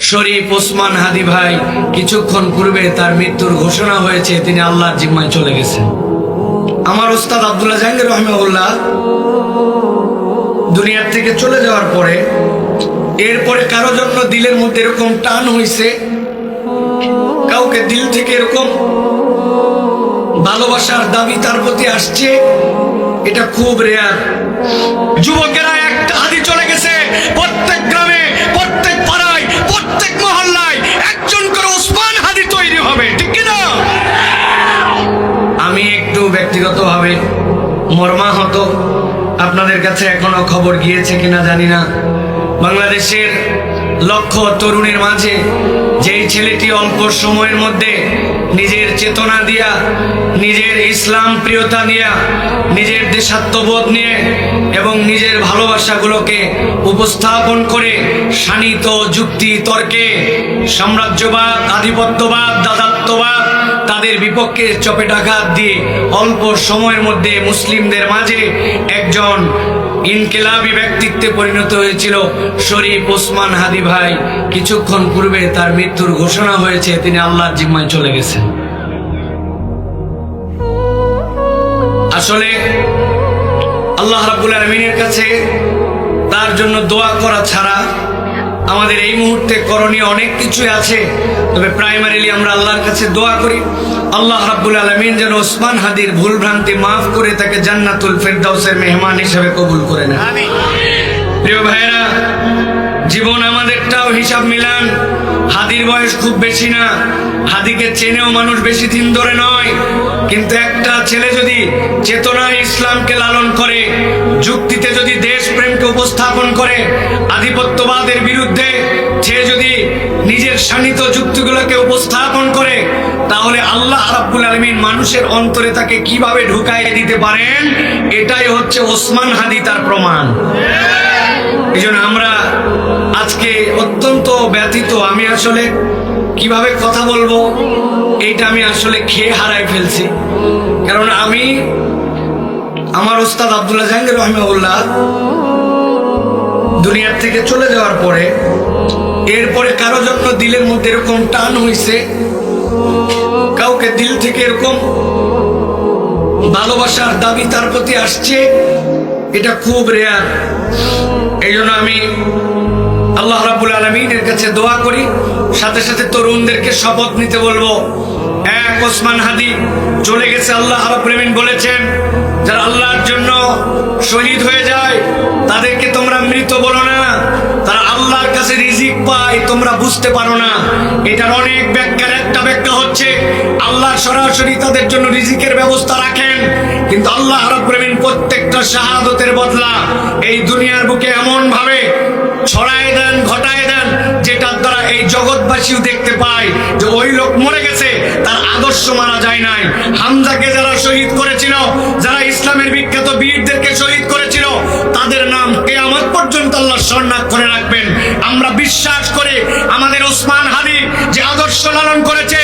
শরীফ ওসমান হাদি ভাই কিছুক্ষণ পূর্বে তার মৃত্যুর ঘোষণা হয়েছে, তিনি আল্লাহর জিম্মায় চলে গেছেন। আমার উস্তাদ আব্দুল্লাহ জাহাঙ্গীর রহমাহুল্লাহ দুনিয়ার থেকে চলে যাওয়ার পরে এরপরে কারো জন্য দিলের মধ্যে এরকম টান হইছে, কাউকে দিল থেকে এরকম ভালোবাসার দাবি তার প্রতি আসছে, এটা খুব রেয়ার। যুবকেরা একটা হাদি চলে গেছে, প্রত্যেক গ্রামে, প্রত্যেক পাড়ায়, প্রত্যেক মহল্লায় একজন করে ওসমান হাদি তৈরি হবে, ঠিক কিনা? আমি একটু ব্যক্তিগতভাবে মর্মাহত। আপনাদের কাছে এখনো খবর গিয়েছে কিনা জানি না, বাংলাদেশের লক্ষ তরুণের মাঝে যেই ছেলেটি অল্প সময়ের মধ্যে নিজের চেতনা দিয়া, নিজের ইসলাম প্রিয়তা নিয়ে, নিজের দেশাত্মবোধ নিয়ে এবং নিজের ভালোবাসাগুলোকে উপস্থাপন করে শানিত যুক্তি তর্কে সাম্রাজ্যবাদ, আধিপত্যবাদ, দাদাত্ববাদ তাদের বিপক্ষে চপেটাঘাত দিয়ে অল্প সময়ের মধ্যে মুসলিমদের মাঝে একজন ইনকিলাবী ব্যক্তিত্বে পরিণত হয়েছিল শরীফ ওসমান হাদি ভাই কিছুক্ষণ পূর্বে তার মৃত্যুর ঘোষণা হয়েছে, তিনি আল্লাহর জিম্মায় চলে গেছেন। আসলে আল্লাহ রাব্বুল আলামিনের কাছে তার জন্য দোয়া করা ছাড়া আমাদের এই মুহূর্তে করণীয় অনেক কিছুই আছে। তবে প্রাইমারিলি আমরা আল্লাহর কাছে দোয়া করি, আল্লাহ রাব্বুল আলামিন যেন ওসমান হাদির ভুল ভ্রান্তি মাফ করে তাকে জান্নাতুল ফেরদাউসের মেহমান হিসেবে কবুল করে নেন। প্রিয় ভাইরা, জীবন আমাদেরটাও হিসাব মিলান। হাদির বয়স খুব বেশি না, হাদিকে চেনেও মানুষ বেশি দিন ধরে নয়, কিন্তু একটা ছেলে যদি চেতনায় ইসলামকে লালন করে, যুক্তিতে যদি দেশপ্রেমকে উপস্থাপন করে, আধিপত্যবাদের বিরুদ্ধে সে যদি নিজের শানিত যুক্তিগুলোকে উপস্থাপন করে, তাহলে আল্লাহ রাব্বুল আলামিন মানুষের অন্তরে তাকে কিভাবে ঢুকাইয়ে দিতে পারেন, এটাই হচ্ছে ওসমান হাদি তার প্রমাণ। এই জন্য আমরা আজকে অত্যন্ত ব্যথিত। আমি আসলে কিভাবে কথা বলবো এইটা আমি আসলে খেয়ে হারাই ফেলছি। কারণ আমি আমার উস্তাদ আব্দুল্লাহ জাহাঙ্গীর রহমাহুল্লাহ দুনিয়ার থেকে চলে যাওয়ার পরে এরপরে কারো জন্য দিলের মধ্যে এরকম টান হইছে, কাউকে দিল থেকে এরকম ভালোবাসার দাবি তার প্রতি আসছে, এটা খুব রেয়ার। এই জন্য আমি আল্লাহ রাব্বুল আলামিনের কাছে দোয়া করি, সাথে সাথে তরুণদেরকে শপথ নিতে বলবো। এক ওসমান হাদি চলে গেছে, আল্লাহ রাব্বুল আলামিন বলেছেন যারা আল্লাহর জন্য শহীদ হয়ে যায় তাদেরকে তোমরা মৃত বলো না, তারা আল্লাহর কাছে রিজিক পায়, তোমরা বুঝতে পারো না। এটার অনেক ব্যাখ্যার একটা ব্যাখ্যা হচ্ছে আল্লাহ সরাসরি তাদের জন্য রিজিকের ব্যবস্থা রাখেন, কিন্তু আল্লাহ রাব্বুল আলামিন প্রত্যেকটা শাহাদতের বদলা এই দুনিয়ার বুকে এমন ভাবে ছড়ায় দেন, ঘটায় দেন, যেটার দ্বারা এই জগৎবাসীও দেখতে পায় যে ওই লোক মরে গেছে, তার আদর্শ মারা যায় নাই। হামজাকে যারা শহীদ করেছিল, যারা ইসলামের বিখ্যাত বীরদেরকে শহীদ করেছিল, তাদের নাম কিয়ামত পর্যন্ত আল্লাহ স্মরণ করে রাখবেন। আমরা বিশ্বাস করে আমাদের ওসমান হাদি যে আদর্শ লালন করেছে,